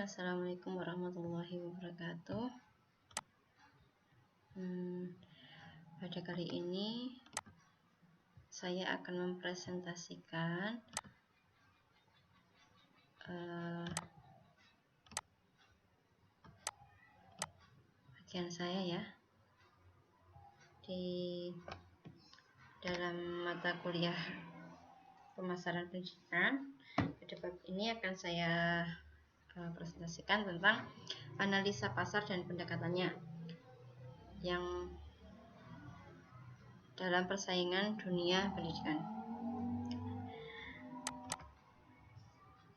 Assalamualaikum warahmatullahi wabarakatuh. Pada kali ini saya akan mempresentasikan bagian saya ya di dalam mata kuliah pemasaran pendidikan. Pada bab ini akan saya presentasikan tentang analisa pasar dan pendekatannya yang dalam persaingan dunia pendidikan.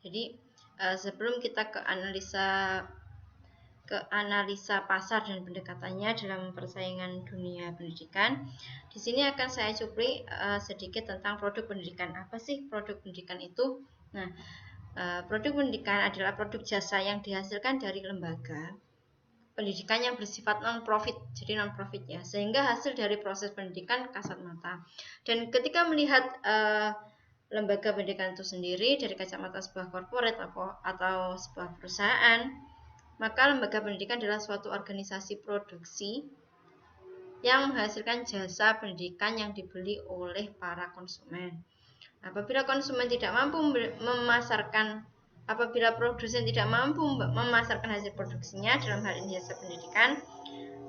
Jadi sebelum kita ke analisa pasar dan pendekatannya dalam persaingan dunia pendidikan, di sini akan saya cuplik sedikit tentang produk pendidikan. Apa sih produk pendidikan itu? Nah, produk pendidikan adalah produk jasa yang dihasilkan dari lembaga pendidikan yang bersifat non-profit, jadi non-profit ya, sehingga hasil dari proses pendidikan kasat mata. Dan ketika melihat lembaga pendidikan itu sendiri dari kacamata sebuah korporat atau sebuah perusahaan, maka lembaga pendidikan adalah suatu organisasi produksi yang menghasilkan jasa pendidikan yang dibeli oleh para konsumen. Apabila konsumen tidak mampu apabila produsen tidak mampu memasarkan hasil produksinya, dalam hal ini jasa pendidikan,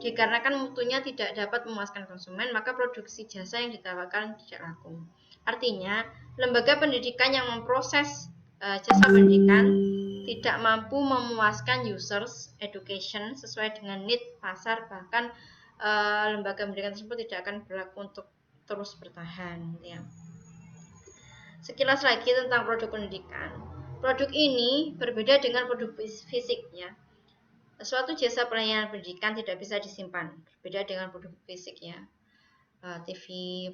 dikarenakan mutunya tidak dapat memuaskan konsumen, maka produksi jasa yang ditawarkan tidak laku. Artinya, lembaga pendidikan yang memproses jasa pendidikan tidak mampu memuaskan users education sesuai dengan need pasar, bahkan lembaga pendidikan tersebut tidak akan berlaku untuk terus bertahan ya. Sekilas lagi tentang produk pendidikan. Produk ini berbeda dengan produk fisik ya. Suatu jasa pelayanan pendidikan tidak bisa disimpan, berbeda dengan produk fisik ya. TV,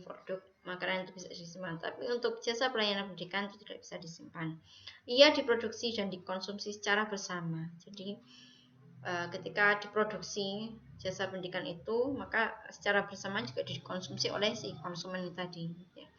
produk makanan itu bisa disimpan, tapi untuk jasa pelayanan pendidikan itu tidak bisa disimpan. Ia diproduksi dan dikonsumsi secara bersama. Jadi ketika diproduksi jasa pendidikan itu, maka secara bersama juga dikonsumsi oleh si konsumen tadi ya.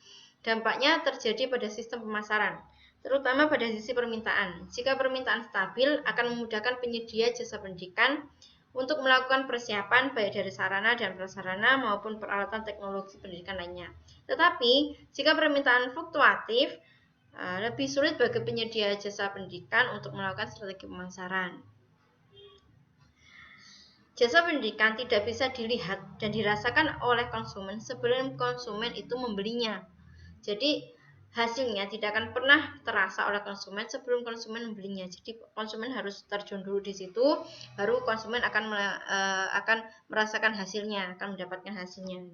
Dampaknya terjadi pada sistem pemasaran, terutama pada sisi permintaan. Jika permintaan stabil, akan memudahkan penyedia jasa pendidikan untuk melakukan persiapan baik dari sarana dan prasarana maupun peralatan teknologi pendidikan lainnya. Tetapi, jika permintaan fluktuatif, lebih sulit bagi penyedia jasa pendidikan untuk melakukan strategi pemasaran. Jasa pendidikan tidak bisa dilihat dan dirasakan oleh konsumen sebelum konsumen itu membelinya. Jadi hasilnya tidak akan pernah terasa oleh konsumen sebelum konsumen membelinya. Jadi konsumen harus terjun dulu di situ, baru konsumen akan merasakan hasilnya, akan mendapatkan hasilnya.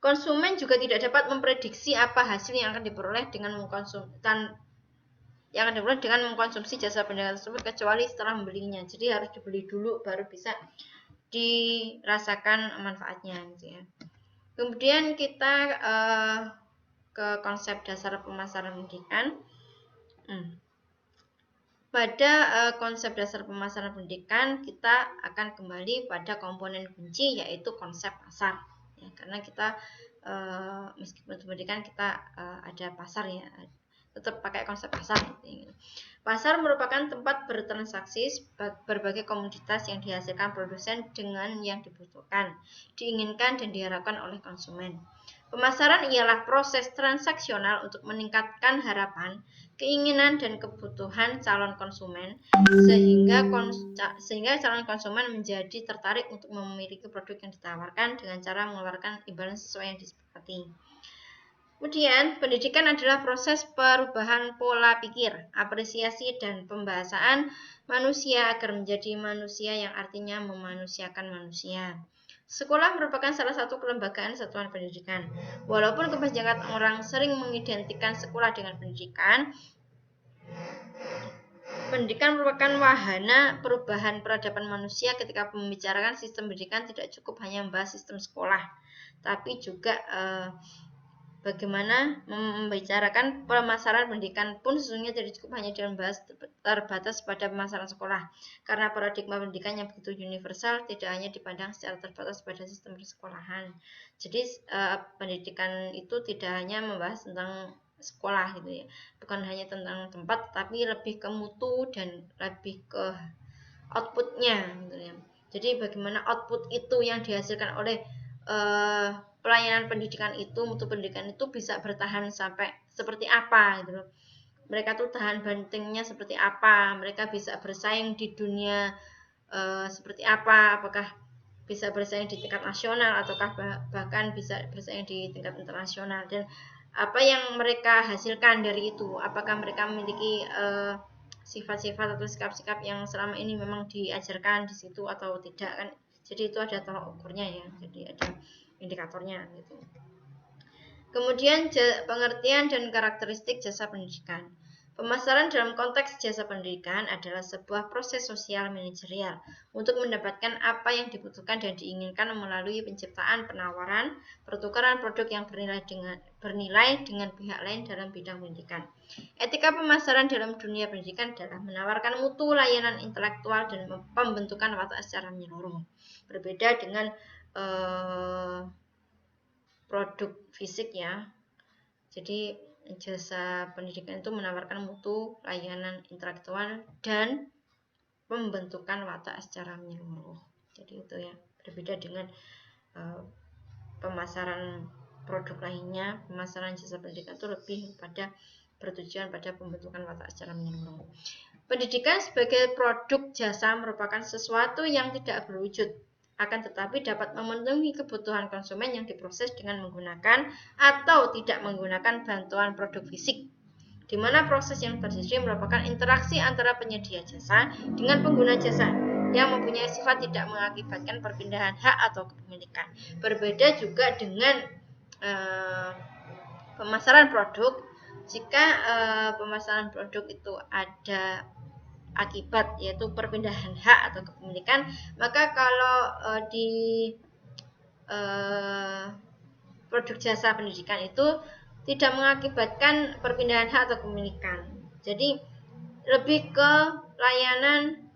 Konsumen juga tidak dapat memprediksi apa hasil yang akan diperoleh dengan mengkonsumsi jasa pendidikan tersebut kecuali setelah membelinya. Jadi harus dibeli dulu baru bisa dirasakan manfaatnya gitu ya. Kemudian kita ke konsep dasar pemasaran pendidikan. Pada konsep dasar pemasaran pendidikan, kita akan kembali pada komponen kunci, yaitu konsep pasar ya, karena kita meskipun pendidikan kita ada pasar ya, tetap pakai konsep pasar gitu. Pasar merupakan tempat bertransaksi berbagai komoditas yang dihasilkan produsen dengan yang dibutuhkan, diinginkan dan diharapkan oleh konsumen. Pemasaran ialah proses transaksional untuk meningkatkan harapan, keinginan dan kebutuhan calon konsumen sehingga calon konsumen menjadi tertarik untuk memiliki produk yang ditawarkan dengan cara mengeluarkan imbalan sesuai yang disepakati. Kemudian, pendidikan adalah proses perubahan pola pikir, apresiasi dan pembahasaan manusia agar menjadi manusia yang artinya memanusiakan manusia. Sekolah merupakan salah satu kelembagaan satuan pendidikan. Walaupun kebanyakan orang sering mengidentikan sekolah dengan pendidikan, pendidikan merupakan wahana perubahan peradaban manusia. Ketika membicarakan sistem pendidikan tidak cukup hanya membahas sistem sekolah, tapi juga bagaimana membicarakan pemasaran pendidikan pun sesungguhnya tidak cukup hanya membahas terbatas pada pemasaran sekolah, karena paradigma pendidikan yang begitu universal tidak hanya dipandang secara terbatas pada sistem persekolahan. Jadi pendidikan itu tidak hanya membahas tentang sekolah gitu ya. Bukan hanya tentang tempat, tapi lebih ke mutu dan lebih ke outputnya gitu ya. Jadi bagaimana output itu yang dihasilkan oleh pelayanan pendidikan itu, mutu pendidikan itu bisa bertahan sampai seperti apa gitu loh. Mereka tuh tahan bantingnya seperti apa, mereka bisa bersaing di dunia seperti apa, apakah bisa bersaing di tingkat nasional ataukah bahkan bisa bersaing di tingkat internasional, dan apa yang mereka hasilkan dari itu, apakah mereka memiliki sifat-sifat atau sikap-sikap yang selama ini memang diajarkan di situ atau tidak kan. Jadi itu ada tolak ukurnya ya, jadi ada indikatornya gitu. Kemudian pengertian dan karakteristik jasa pendidikan. Pemasaran dalam konteks jasa pendidikan adalah sebuah proses sosial manajerial untuk mendapatkan apa yang dibutuhkan dan diinginkan melalui penciptaan, penawaran, pertukaran produk yang bernilai dengan pihak lain dalam bidang pendidikan. Etika pemasaran dalam dunia pendidikan adalah menawarkan mutu layanan intelektual dan pembentukan watak secara menyeluruh. Berbeda dengan produk fisik ya. Jadi jasa pendidikan itu menawarkan mutu, layanan intelektual, dan pembentukan watak secara menyeluruh. Jadi itu ya, berbeda dengan pemasaran produk lainnya. Pemasaran jasa pendidikan itu lebih pada bertujuan pada pembentukan watak secara menyeluruh. Pendidikan sebagai produk jasa merupakan sesuatu yang tidak berwujud, akan tetapi dapat memenuhi kebutuhan konsumen yang diproses dengan menggunakan atau tidak menggunakan bantuan produk fisik, di mana proses yang terjadi merupakan interaksi antara penyedia jasa dengan pengguna jasa yang mempunyai sifat tidak mengakibatkan perpindahan hak atau kepemilikan. Berbeda juga dengan pemasaran produk. Jika pemasaran produk itu ada akibat, yaitu perpindahan hak atau kepemilikan, maka kalau di produk jasa pendidikan itu tidak mengakibatkan perpindahan hak atau kepemilikan. Jadi lebih ke layanan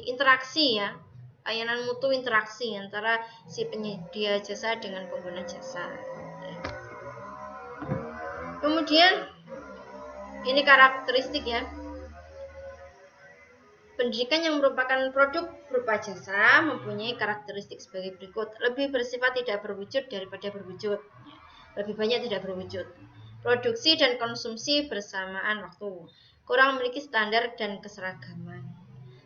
interaksi ya, layanan mutu interaksi antara si penyedia jasa dengan pengguna jasa. Kemudian ini karakteristik ya. Pendidikan yang merupakan produk berupa jasa mempunyai karakteristik sebagai berikut. Lebih bersifat tidak berwujud daripada berwujud. Lebih banyak tidak berwujud. Produksi dan konsumsi bersamaan waktu. Kurang memiliki standar dan keseragaman.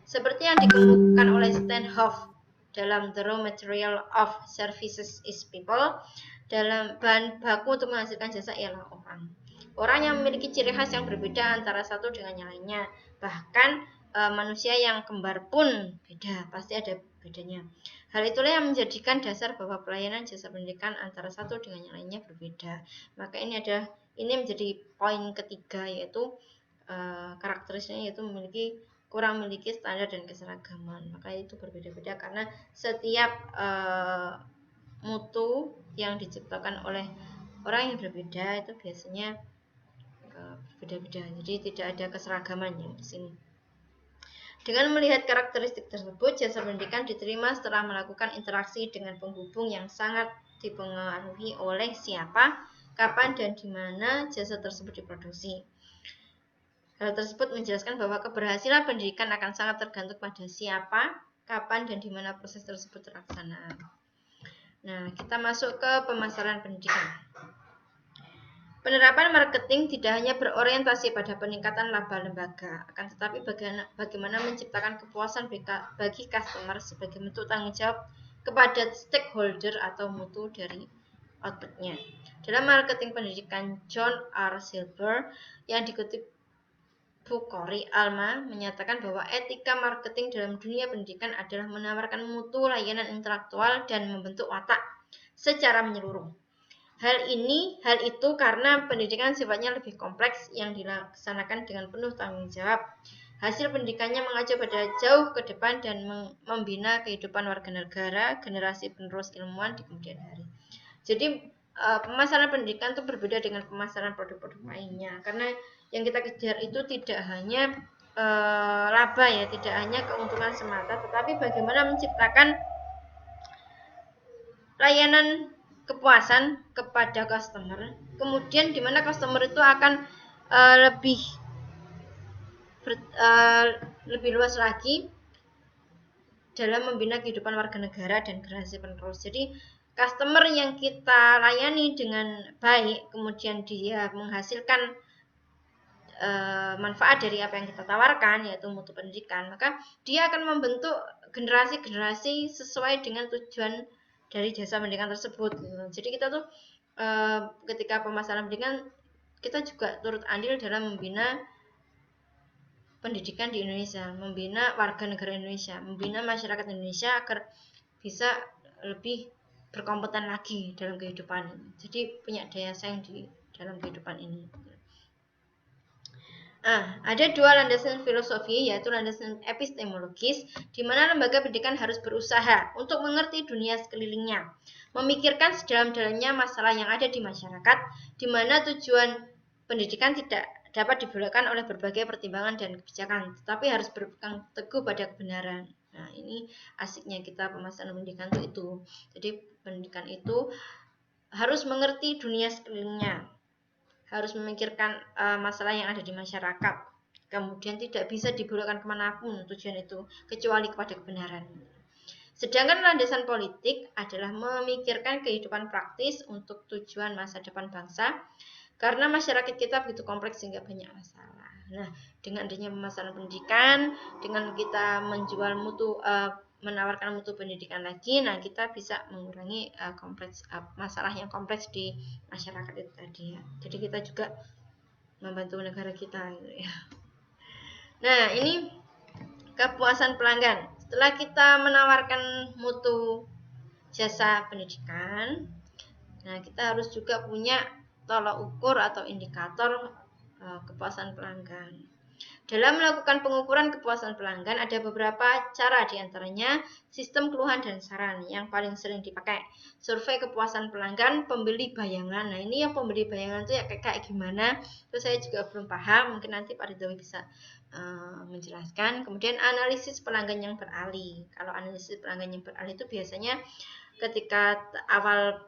Seperti yang dikemukakan oleh Steinhoff dalam The Raw Material of Services is People, dalam bahan baku untuk menghasilkan jasa ialah orang. Orang yang memiliki ciri khas yang berbeda antara satu dengan yang lainnya. Bahkan manusia yang kembar pun beda, pasti ada bedanya. Hal itulah yang menjadikan dasar bahwa pelayanan jasa pendidikan antara satu dengan yang lainnya berbeda. Maka ini menjadi poin ketiga, yaitu karakteristiknya, yaitu kurang memiliki standar dan keseragaman. Maka itu berbeda-beda karena setiap mutu yang diciptakan oleh orang yang berbeda itu biasanya berbeda-beda. Jadi tidak ada keseragaman ya di sini. Dengan melihat karakteristik tersebut, jasa pendidikan diterima setelah melakukan interaksi dengan penghubung yang sangat dipengaruhi oleh siapa, kapan, dan di mana jasa tersebut diproduksi. Hal tersebut menjelaskan bahwa keberhasilan pendidikan akan sangat tergantung pada siapa, kapan, dan di mana proses tersebut terlaksana. Nah, kita masuk ke pemasaran pendidikan. Penerapan marketing tidak hanya berorientasi pada peningkatan laba lembaga, akan tetapi bagaimana menciptakan kepuasan bagi customer sebagai bentuk tanggung jawab kepada stakeholder atau mutu dari outputnya. Dalam marketing pendidikan, John R. Silver yang dikutip Bukhari Alma menyatakan bahwa etika marketing dalam dunia pendidikan adalah menawarkan mutu layanan intelektual dan membentuk watak secara menyeluruh. Hal itu karena pendidikan sifatnya lebih kompleks yang dilaksanakan dengan penuh tanggung jawab. Hasil pendidikannya mengacu pada jauh ke depan dan membina kehidupan warga negara, generasi penerus ilmuwan di kemudian hari. Jadi pemasaran pendidikan itu berbeda dengan pemasaran produk-produk lainnya, karena yang kita kejar itu tidak hanya laba ya, tidak hanya keuntungan semata, tetapi bagaimana menciptakan layanan kepuasan kepada customer kemudian di mana customer itu akan lebih luas lagi dalam membina kehidupan warga negara dan generasi penerus. Jadi customer yang kita layani dengan baik, kemudian dia menghasilkan manfaat dari apa yang kita tawarkan, yaitu mutu pendidikan, maka dia akan membentuk generasi-generasi sesuai dengan tujuan dari jasa pendidikan tersebut. Jadi kita tuh ketika pemasaran pendidikan, kita juga turut andil dalam membina pendidikan di Indonesia, membina warga negara Indonesia, membina masyarakat Indonesia agar bisa lebih berkompeten lagi dalam kehidupan ini. Jadi punya daya saing di dalam kehidupan ini. Ada dua landasan filosofi, yaitu landasan epistemologis, di mana lembaga pendidikan harus berusaha untuk mengerti dunia sekelilingnya, memikirkan sedalam-dalamnya masalah yang ada di masyarakat, di mana tujuan pendidikan tidak dapat dibelokkan oleh berbagai pertimbangan dan kebijakan, tetapi harus berpegang teguh pada kebenaran. Nah, ini asiknya kita pemasaran pendidikan itu. Jadi pendidikan itu harus mengerti dunia sekelilingnya, harus memikirkan masalah yang ada di masyarakat, kemudian tidak bisa dibelokkan kemanapun tujuan itu kecuali kepada kebenaran. Sedangkan landasan politik adalah memikirkan kehidupan praktis untuk tujuan masa depan bangsa, karena masyarakat kita begitu kompleks sehingga banyak masalah. Nah, dengan adanya pemasaran pendidikan, dengan kita menjual mutu, menawarkan mutu pendidikan lagi, nah kita bisa mengurangi masalah yang kompleks di masyarakat itu tadi ya. Jadi kita juga membantu negara kita gitu ya. Nah, ini kepuasan pelanggan. Setelah kita menawarkan mutu jasa pendidikan, nah kita harus juga punya tolak ukur atau indikator kepuasan pelanggan. Dalam melakukan pengukuran kepuasan pelanggan ada beberapa cara, diantaranya sistem keluhan dan saran yang paling sering dipakai, survei kepuasan pelanggan, pembeli bayangan. Nah ini yang pembeli bayangan itu ya kayak gimana, itu saya juga belum paham, mungkin nanti Pak Ridho bisa menjelaskan. Kemudian analisis pelanggan yang beralih. Kalau analisis pelanggan yang beralih itu biasanya ketika awal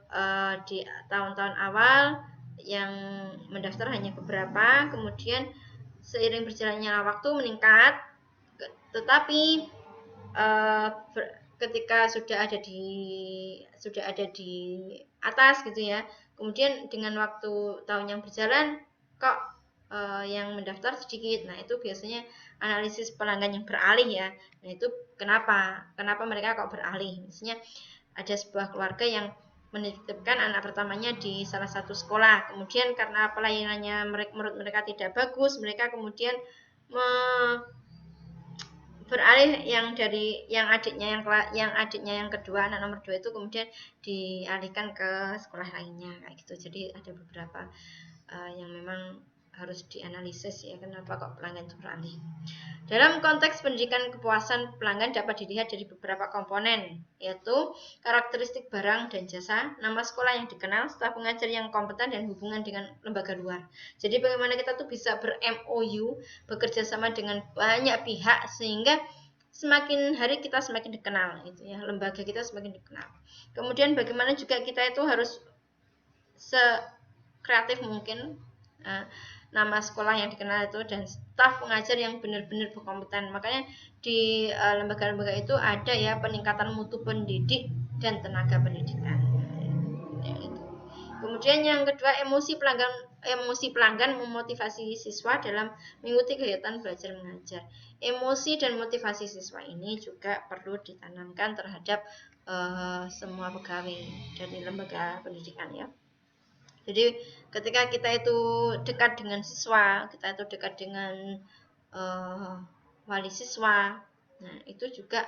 di tahun-tahun awal yang mendaftar hanya beberapa, kemudian seiring berjalannya waktu meningkat, tetapi ketika sudah ada di atas gitu ya, kemudian dengan waktu tahun yang berjalan kok yang mendaftar sedikit. Nah itu biasanya analisis pelanggan yang beralih ya. Nah itu kenapa mereka kok beralih? Misalnya ada sebuah keluarga yang menitipkan anak pertamanya di salah satu sekolah, kemudian karena pelayanannya menurut mereka tidak bagus, mereka kemudian beralih yang adiknya yang kedua, anak nomor 2 itu kemudian dialihkan ke sekolah lainnya kayak gitu. Jadi ada beberapa yang memang harus dianalisis ya, kenapa kok pelanggan itu beralih. Dalam konteks pendidikan, kepuasan pelanggan dapat dilihat dari beberapa komponen, yaitu karakteristik barang dan jasa, nama sekolah yang dikenal, staf pengajar yang kompeten, dan hubungan dengan lembaga luar. Jadi bagaimana kita tuh bisa ber-MOU, bekerja sama dengan banyak pihak, sehingga semakin hari kita semakin dikenal gitu ya, lembaga kita semakin dikenal. Kemudian bagaimana juga kita itu harus sekreatif mungkin, nama sekolah yang dikenal itu, dan staf pengajar yang benar-benar berkompeten. Makanya di lembaga-lembaga itu ada ya peningkatan mutu pendidik dan tenaga pendidikan. Kemudian yang kedua, emosi pelanggan memotivasi siswa dalam mengikuti kegiatan belajar mengajar. Emosi dan motivasi siswa ini juga perlu ditanamkan terhadap semua pegawai dari lembaga pendidikan ya. Jadi ketika kita itu dekat dengan siswa, kita itu dekat dengan wali siswa, nah itu juga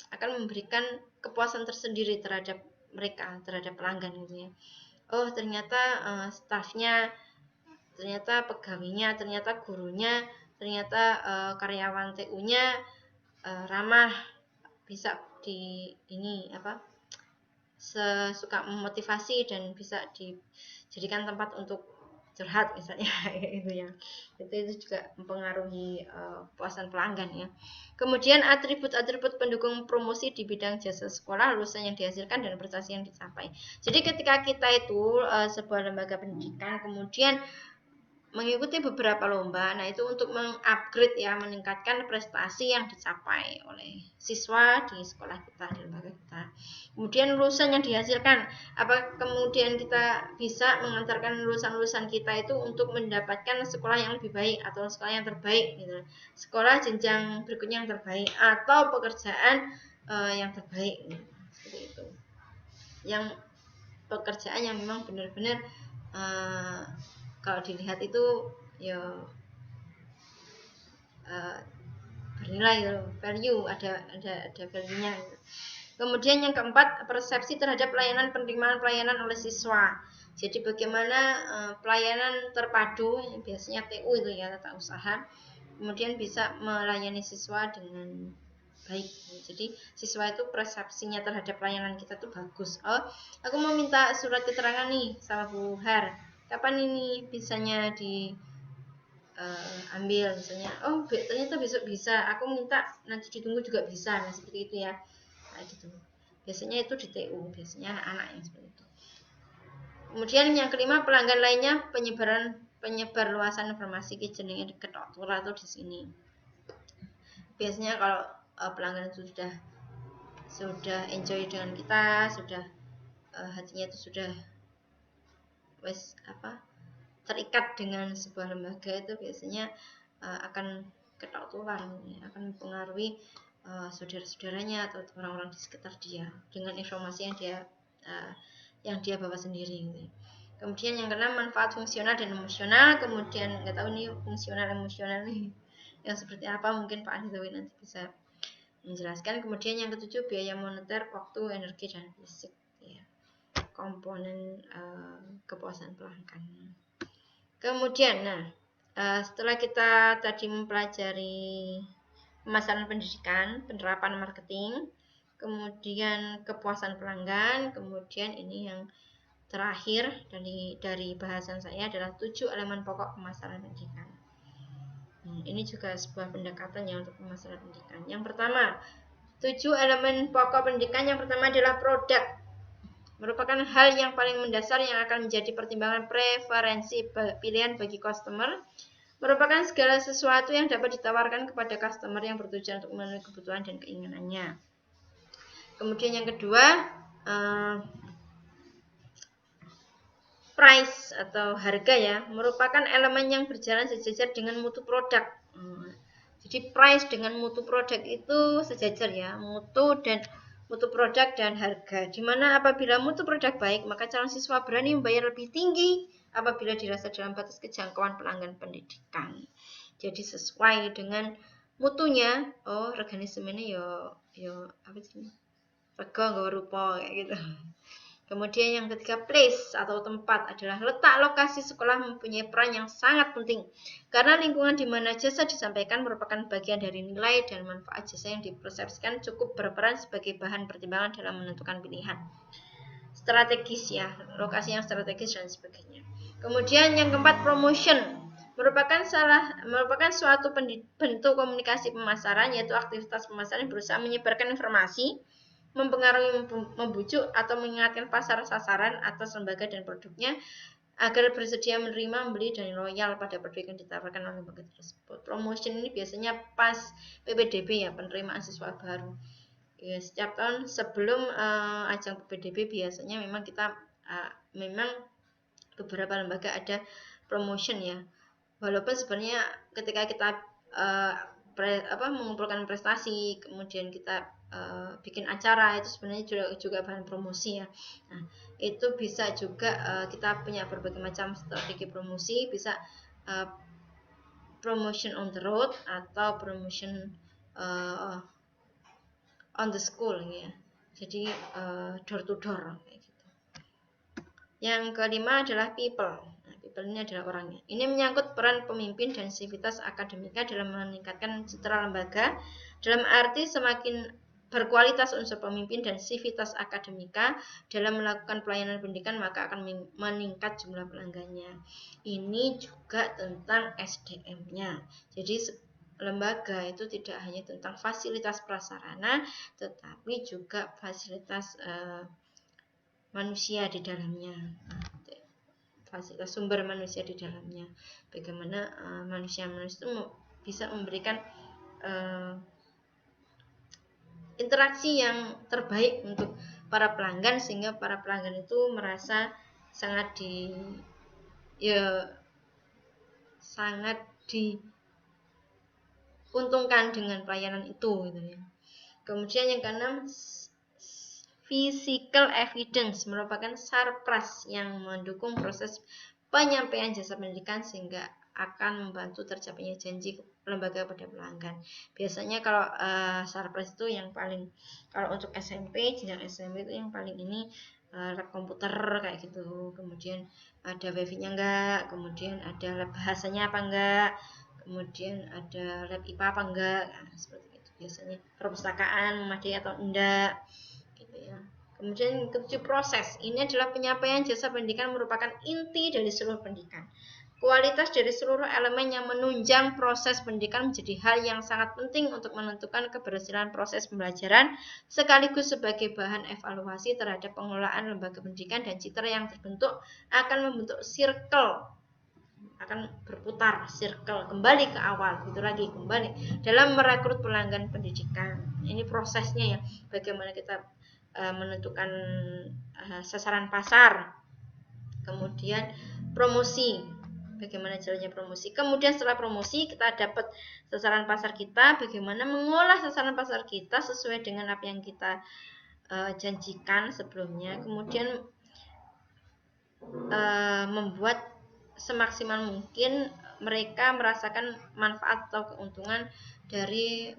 akan memberikan kepuasan tersendiri terhadap mereka, terhadap pelanggan gitu ya. Oh ternyata stafnya, ternyata pegawainya, ternyata gurunya, ternyata karyawan TU-nya ramah, bisa suka memotivasi dan bisa dijadikan tempat untuk curhat misalnya itu ya, itu juga mempengaruhi kepuasan pelanggan ya. Kemudian atribut-atribut pendukung promosi di bidang jasa sekolah, lulusan yang dihasilkan dan prestasi yang dicapai. Jadi ketika kita itu sebuah lembaga pendidikan kemudian mengikuti beberapa lomba, nah itu untuk mengupgrade ya, meningkatkan prestasi yang dicapai oleh siswa di sekolah kita, di lembaga kita. Kemudian lulusan yang dihasilkan, apa kemudian kita bisa mengantarkan lulusan-lulusan kita itu untuk mendapatkan sekolah yang lebih baik atau sekolah yang terbaik gitu. Sekolah jenjang berikutnya yang terbaik atau pekerjaan yang terbaik gitu. Seperti itu. Yang pekerjaan yang memang benar-benar kalau dilihat itu ya bernilai, value, ada value-nya. Kemudian yang keempat, persepsi terhadap pelayanan, penerimaan pelayanan oleh siswa. Jadi bagaimana pelayanan terpadu, biasanya TU itu ya, tata usaha, kemudian bisa melayani siswa dengan baik. Jadi siswa itu persepsinya terhadap pelayanan kita tuh bagus. Oh, aku mau minta surat keterangan nih sama Bu Har, kapan ini bisanya ambil misalnya, oh ternyata besok bisa, aku minta nanti ditunggu juga bisa, nah seperti itu ya, nah, gitu. Biasanya itu di TU, biasanya anak-anak yang seperti itu. Kemudian yang kelima, pelanggan lainnya, penyebar luasan informasi jenenge ketok turu atau di sini. Biasanya kalau pelanggan itu sudah enjoy dengan kita, sudah hatinya itu sudah terikat dengan sebuah lembaga, itu biasanya akan ketok tular, akan mempengaruhi saudara-saudaranya atau orang-orang di sekitar dia dengan informasi yang dia bawa sendiri. Kemudian yang keenam, manfaat fungsional dan emosional. Kemudian nggak tahu nih fungsional emosional nih yang seperti apa, mungkin Pak Anisawi nanti bisa menjelaskan. Kemudian yang ketujuh, biaya moneter, waktu, energi, dan fisik ya, komponen kepuasan pelanggan. Kemudian, setelah kita tadi mempelajari pemasaran pendidikan, penerapan marketing, kemudian kepuasan pelanggan, kemudian ini yang terakhir dari bahasan saya adalah 7 elemen pokok pemasaran pendidikan. Ini juga sebuah pendekatan ya untuk pemasaran pendidikan. Yang pertama, 7 elemen pokok pendidikan. Yang pertama adalah produk. Merupakan hal yang paling mendasar yang akan menjadi pertimbangan preferensi pilihan bagi customer. Merupakan segala sesuatu yang dapat ditawarkan kepada customer yang bertujuan untuk memenuhi kebutuhan dan keinginannya. Kemudian yang kedua, price atau harga ya, merupakan elemen yang berjalan sejajar dengan mutu produk. Jadi price dengan mutu produk itu sejajar ya, mutu produk dan harga. Dimana apabila mutu produk baik, maka calon siswa berani membayar lebih tinggi apabila dirasa dalam batas kejangkauan pelanggan pendidikan. Jadi sesuai dengan mutunya, oh regane semene yo apa sih? Rega nggawa rupa kayak gitu. Kemudian yang ketiga, place atau tempat adalah letak lokasi sekolah mempunyai peran yang sangat penting. Karena lingkungan di mana jasa disampaikan merupakan bagian dari nilai dan manfaat jasa yang dipersepsikan cukup berperan sebagai bahan pertimbangan dalam menentukan pilihan. Strategis ya, lokasi yang strategis dan sebagainya. Kemudian yang keempat, promotion. Merupakan suatu bentuk komunikasi pemasaran, yaitu aktivitas pemasaran yang berusaha menyebarkan informasi, mempengaruhi, membujuk, atau mengingatkan pasar sasaran atas lembaga dan produknya agar bersedia menerima, membeli, dan loyal pada produk yang ditawarkan oleh lembaga tersebut. Promotion ini biasanya pas PPDB ya, penerimaan siswa baru. Ya, setiap tahun sebelum ajang PPDB biasanya memang kita memang beberapa lembaga ada promotion ya. Walaupun sebenarnya ketika kita mengumpulkan prestasi, kemudian kita bikin acara, itu sebenarnya juga bahan promosi ya. Nah, itu bisa juga kita punya berbagai macam strategi promosi, bisa promotion on the road atau promotion on the school ya. Jadi door to door kayak gitu. Yang kelima adalah people. Nah, people ini adalah orangnya. Ini menyangkut peran pemimpin dan sivitas akademika dalam meningkatkan citra lembaga, dalam arti semakin berkualitas unsur pemimpin dan sivitas akademika dalam melakukan pelayanan pendidikan, maka akan meningkat jumlah pelanggannya. Ini juga tentang SDM-nya. Jadi lembaga itu tidak hanya tentang fasilitas prasarana, tetapi juga fasilitas manusia di dalamnya, fasilitas sumber manusia di dalamnya. Bagaimana manusia-manusia itu bisa memberikan interaksi yang terbaik untuk para pelanggan, sehingga para pelanggan itu merasa sangat diuntungkan dengan pelayanan itu gitu ya. Kemudian yang keenam, physical evidence merupakan sarpras yang mendukung proses penyampaian jasa pendidikan sehingga akan membantu tercapainya janji lembaga pada pelanggan. Biasanya kalau sarpras itu yang paling, kalau untuk SMP, jenjang SMP itu yang paling ini lab komputer kayak gitu, kemudian ada wifi-nya enggak, kemudian ada lab bahasanya apa enggak, kemudian ada lab IPA apa enggak, nah, seperti itu biasanya. Perpustakaan memadai atau enggak gitu ya. Kemudian ketujuh, proses. Ini adalah penyampaian jasa pendidikan merupakan inti dari seluruh pendidikan. Kualitas dari seluruh elemen yang menunjang proses pendidikan menjadi hal yang sangat penting untuk menentukan keberhasilan proses pembelajaran, sekaligus sebagai bahan evaluasi terhadap pengelolaan lembaga pendidikan, dan citra yang terbentuk akan membentuk circle, akan berputar circle kembali ke awal, itu lagi kembali dalam merekrut pelanggan pendidikan. Ini prosesnya ya, bagaimana kita menentukan sasaran pasar, kemudian promosi, bagaimana caranya promosi, kemudian setelah promosi kita dapat sasaran pasar kita, bagaimana mengolah sasaran pasar kita sesuai dengan apa yang kita janjikan sebelumnya, kemudian membuat semaksimal mungkin mereka merasakan manfaat atau keuntungan dari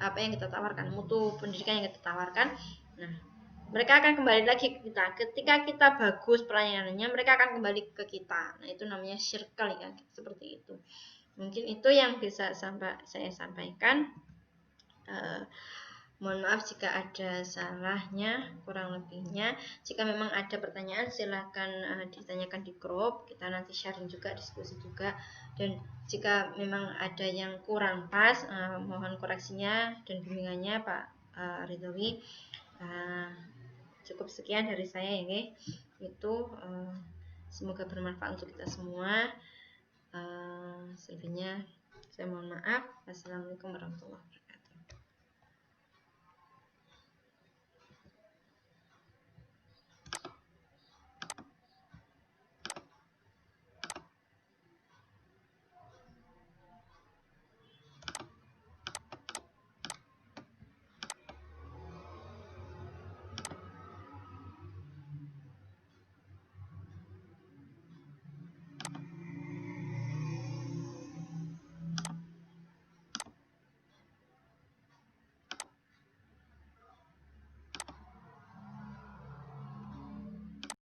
apa yang kita tawarkan, mutu pendidikan yang kita tawarkan. Nah, mereka akan kembali lagi ke kita. Ketika kita bagus pelayanannya, mereka akan kembali ke kita. Nah, itu namanya circle ya, seperti itu. Mungkin itu yang bisa saya sampaikan. Mohon maaf jika ada salahnya, kurang lebihnya. Jika memang ada pertanyaan, silakan ditanyakan di grup. Kita nanti sharing juga, diskusi juga. Dan jika memang ada yang kurang pas, mohon koreksinya dan bimbingannya Pak Ridhowi. Cukup sekian dari saya ya. Itu semoga bermanfaat untuk kita semua. Selebihnya saya mohon maaf. Wassalamualaikum warahmatullahi wabarakatuh.